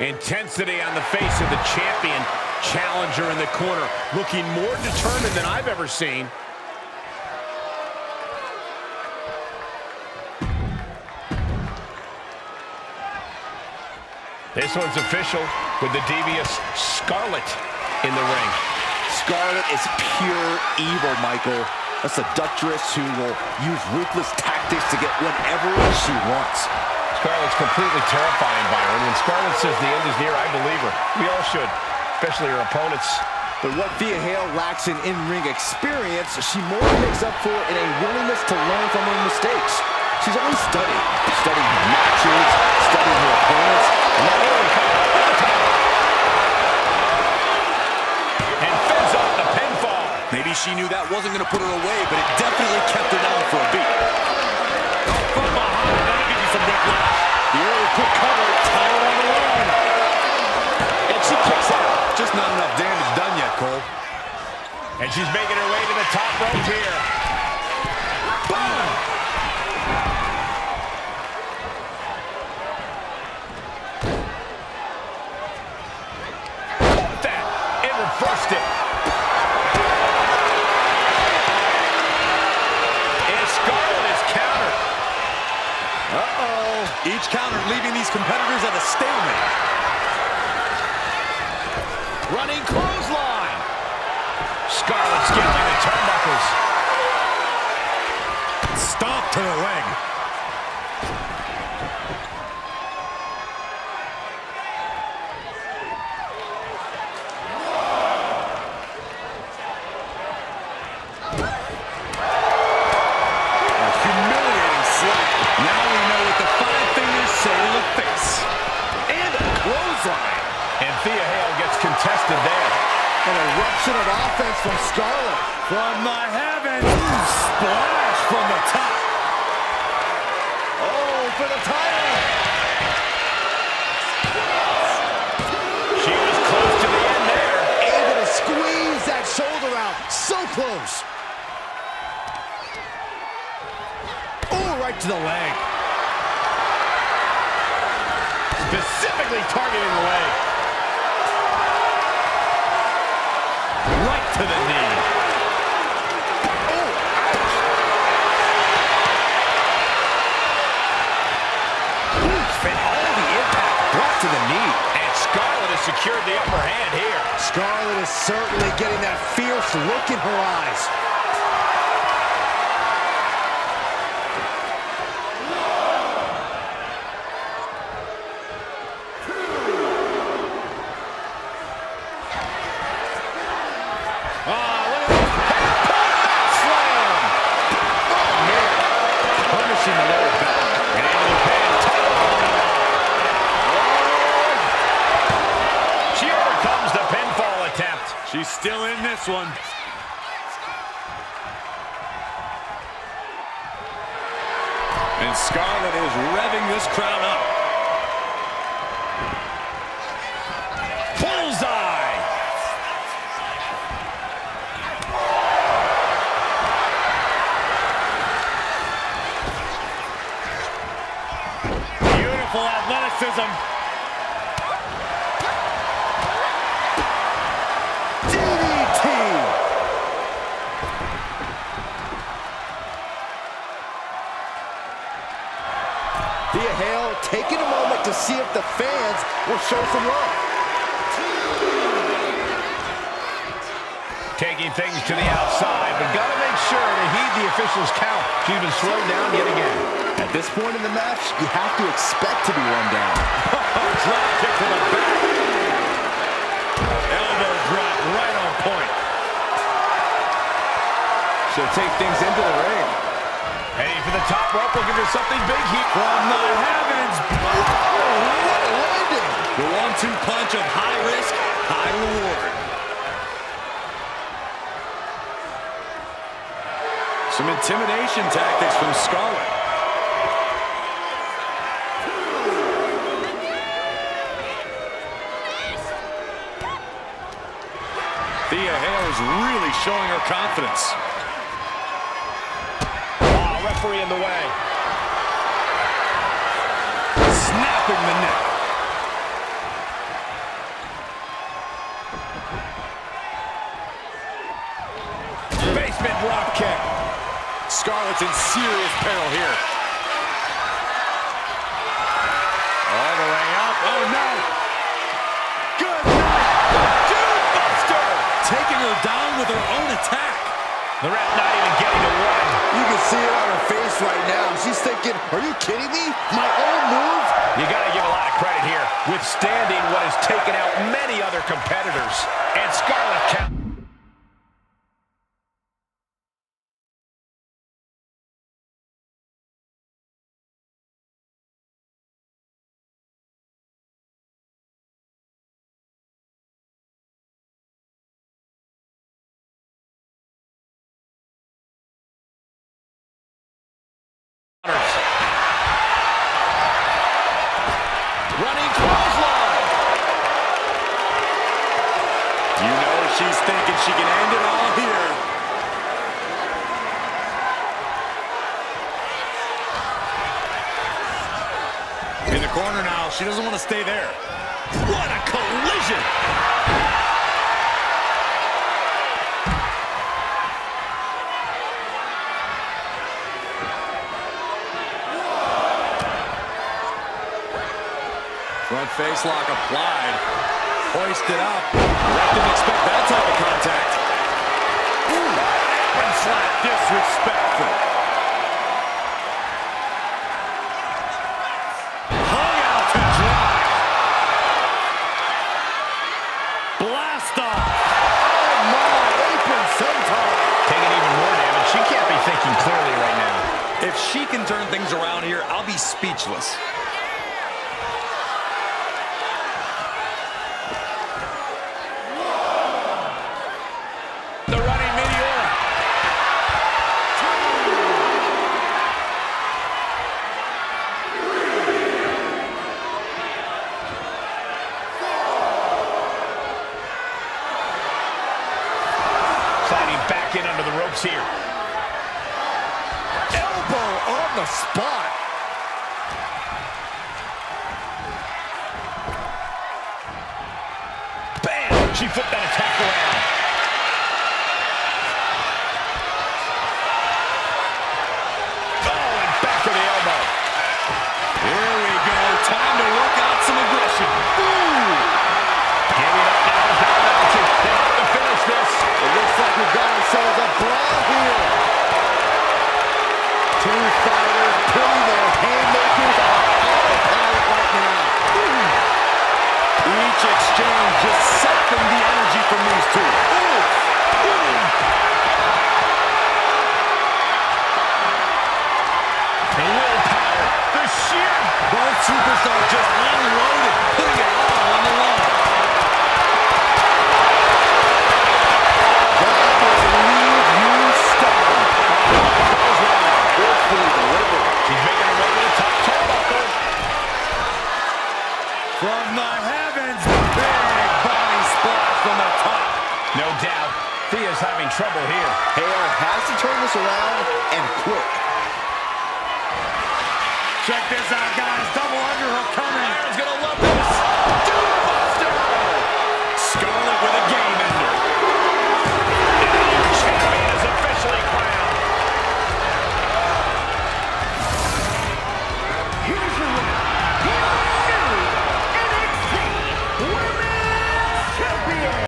Intensity on the face of the champion. Challenger in the corner, looking more determined than I've ever seen. This one's official with the devious Scarlett in the ring. Scarlett is pure evil, Michael. A seductress who will use ruthless tactics to get whatever she wants. Scarlett's completely terrifying, Byron. When Scarlett says the end is near, I believe her. We all should, especially her opponents. But what Thea Hail lacks in in-ring experience, she more than makes up for in a willingness to learn from her mistakes. She's always studying matches, studying her opponents, and fends off the pinfall. Maybe she knew that wasn't going to put her away, but it definitely kept her down for a beat. From behind, that'll give you some whiplash. The early quick cover, tied on the line. And she kicks out. Just not enough damage done yet, Cole. And she's making her way to the top rope here. Boom! Caught that and reversed it. And Scarlett is countered. Uh-oh. Each counter leaving these competitors at a stalemate. Running clothesline. Scarlett scaling the turnbuckles. Stomp to the leg. A humiliating slap. Now we know what the 5 fingers say to the face. And a clothesline. And Thea Hail gets contested there. An eruption of offense from Scarlett. From the heavens. Splash from the top. Oh, for the title. She was close to the end there. Able to squeeze that shoulder out. So close. Oh, right to the leg. Specifically targeting the leg. Right to the knee. Oh, ouch. And all the impact brought to the knee. And Scarlett has secured the upper hand here. Scarlett is certainly getting that fierce look in her eyes. She's still in this one. And Scarlett is revving this crowd up. Bullseye! Beautiful athleticism. Thea Hail taking a moment to see if the fans will show some love. Taking things to the outside, but gotta make sure to heed the officials' count. She's been slowed down yet again. At this point in the match, you have to expect to be run down. Drop kick to the back. Elbow drop right on point. She'll take things into the ring. Heading for the top rope, will give her something big here. From the heavens. Oh, what a landing. The 1-2 punch of high risk, high reward. Some intimidation tactics from Scarlett. Thea Hail is really showing her confidence. Referee in the way. Snapping the neck. Scarlett's in serious peril here. All the way up. Oh, no. Good night. Dude Buster. Taking her down with her own attack. The ref not even getting to one. You can see it on her face right now. She's thinking, are you kidding me? My own move? You got to give a lot of credit here, withstanding what has taken out many other competitors. And Scarlett count. Running clothesline. You know she's thinking she can end it all here. In the corner now. She doesn't want to stay there. What a collision. Front face lock applied. Hoisted up. Ref didn't expect that type of contact. Ooh, apron slap. Disrespectful. Hung out to dry. Blast off. Oh, my. Apron sometime. Taking even more damage. She can't be thinking clearly right now. If she can turn things around here, I'll be speechless. The running meteor. Sliding back in under the ropes here. Elbow on the spot. Bam! She flipped that attack around. Superstar just unloaded, putting it all on the line. That will leave you stunned. Forcefully delivered. She's making her way to the top turnbuckle. From the heavens, big body splash from the top. No doubt, Thea's having trouble here. Hale has to turn this around and quick. Check this out.